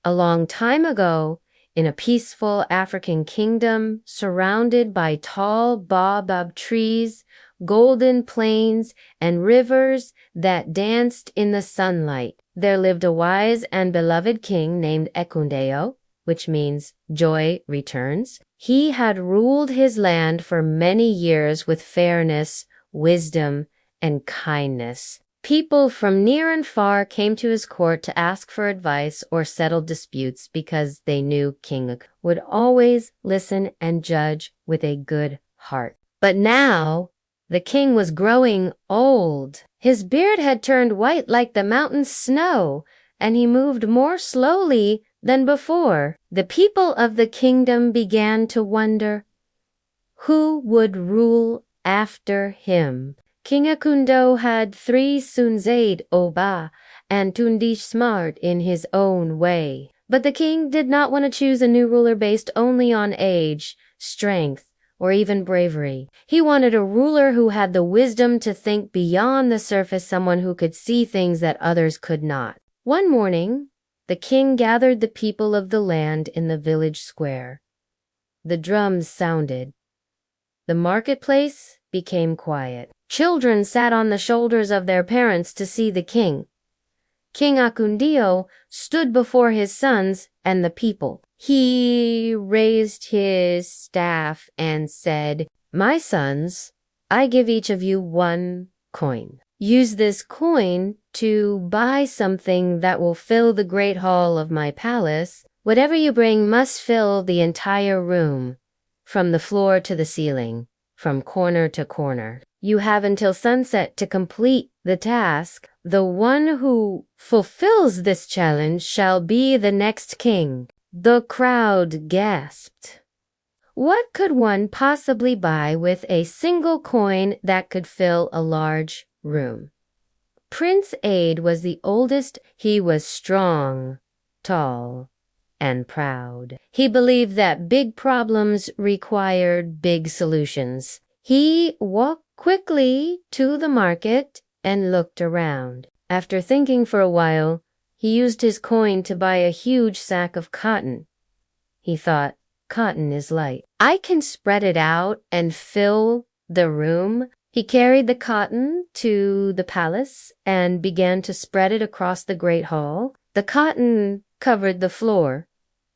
A long time ago, in a peaceful African kingdom surrounded by tall baobab trees, golden plains, and rivers that danced in the sunlight, there lived a wise and beloved king named Ekundeo, which means joy returns. He had ruled his land for many years with fairness, wisdom, and kindness. People from near and far came to his court to ask for advice or settle disputes because they knew King would always listen and judge with a good heart. But now, the king was growing old. His beard had turned white like the mountain snow, and he moved more slowly than before. The people of the kingdom began to wonder who would rule after him. King Akundo had 3 Sunzaid Oba and Tundi Smart in his own way. But the king did not want to choose a new ruler based only on age, strength, or even bravery. He wanted a ruler who had the wisdom to think beyond the surface, someone who could see things that others could not. One morning, the king gathered the people of the land in the village square. The drums sounded. The marketplace became quiet. Children sat on the shoulders of their parents to see the king. King Akundio stood before his sons and the people. He raised his staff and said, "My sons, I give each of you 1 coin. Use this coin to buy something that will fill the great hall of my palace. Whatever you bring must fill the entire room, from the floor to the ceiling, from corner to corner. You have until sunset to complete the task. The one who fulfills this challenge shall be the next king." The crowd gasped. What could one possibly buy with a single coin that could fill a large room? Prince Aid was the oldest. He was strong, tall, and proud. He believed that big problems required big solutions. He walked quickly to the market and looked around. After thinking for a while, he used his coin to buy a huge sack of cotton. He thought, cotton is light. I can spread it out and fill the room. He carried the cotton to the palace and began to spread it across the great hall. The cotton covered the floor,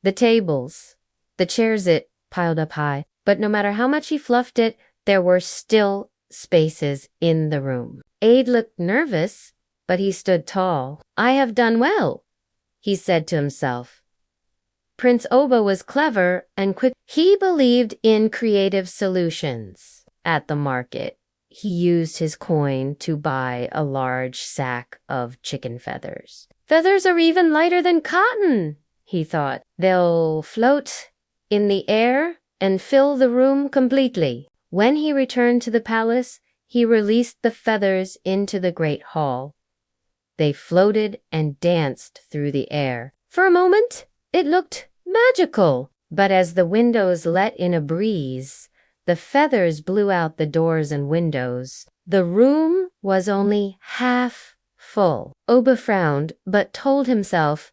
the tables, the chairs. It piled up high, but no matter how much he fluffed it, there were still spaces in the room. Aid looked nervous, but he stood tall. "I have done well," he said to himself. Prince Oba was clever and quick. He believed in creative solutions. At the market, he used his coin to buy a large sack of chicken feathers. "Feathers are even lighter than cotton," he thought. "They'll float in the air and fill the room completely." When he returned to the palace, he released the feathers into the great hall. They floated and danced through the air. For a moment, it looked magical. But as the windows let in a breeze, the feathers blew out the doors and windows. The room was only half full. Oba frowned, but told himself,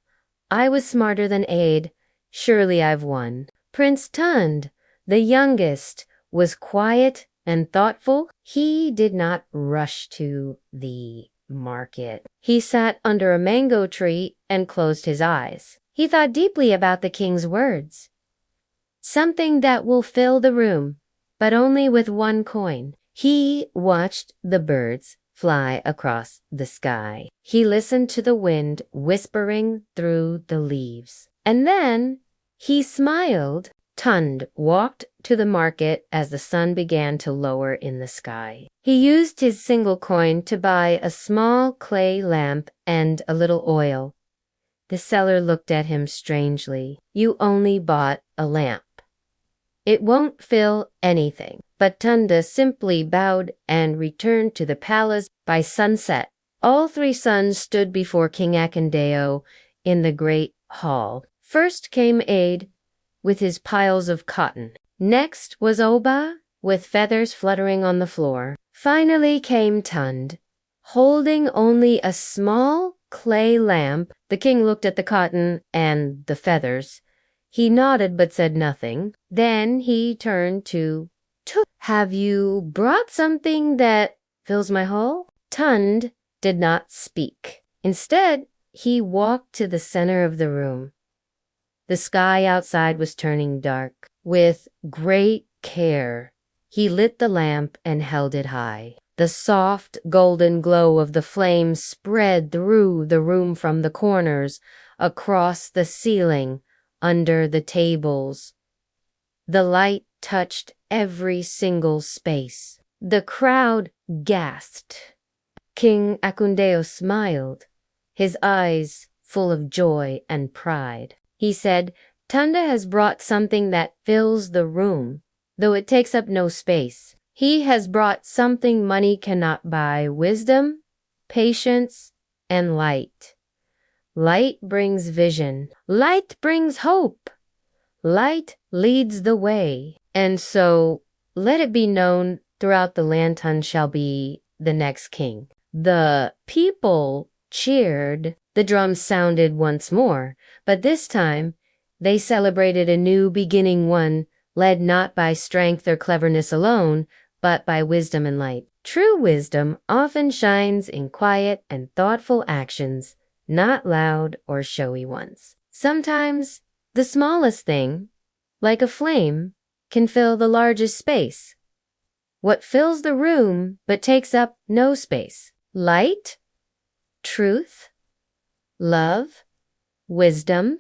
"I was smarter than Aid. Surely I've won." Prince Tund, the youngest, was quiet and thoughtful. He did not rush to the market. He sat under a mango tree and closed his eyes. He thought deeply about the king's words. Something that will fill the room, but only with 1 coin. He watched the birds fly across the sky. He listened to the wind whispering through the leaves. And then he smiled. Tund walked to the market as the sun began to lower in the sky. He used his single coin to buy a small clay lamp and a little oil. The seller looked at him strangely. "You only bought a lamp. It won't fill anything." But Tunda simply bowed and returned to the palace. By sunset, all 3 sons stood before King Akindeo in the great hall. First came Aid with his piles of cotton. Next was Oba with feathers fluttering on the floor. Finally came Tund, holding only a small clay lamp. The king looked at the cotton and the feathers. He nodded but said nothing. Then he turned to Tut. Have you brought something that fills my hall? Tund did not speak. Instead, he walked to the center of the room. The sky outside was turning dark. With great care, he lit the lamp and held it high. The soft golden glow of the flame spread through the room from the corners, across the ceiling, under the tables. The light touched every single space. The crowd gasped. King Akundeo smiled, his eyes full of joy and pride. He said, Tunda has brought something that fills the room, though it takes up no space. He has brought something money cannot buy: wisdom, patience, and light. Light brings vision. Light brings hope. Light leads the way. And so let it be known throughout the land, Tund shall be the next king. The people cheered. The drums sounded once more, but this time they celebrated a new beginning, one led not by strength or cleverness alone, but by wisdom and light. True wisdom often shines in quiet and thoughtful actions, not loud or showy ones. Sometimes the smallest thing, like a flame, can fill the largest space. What fills the room but takes up no space? Light, truth, love, wisdom,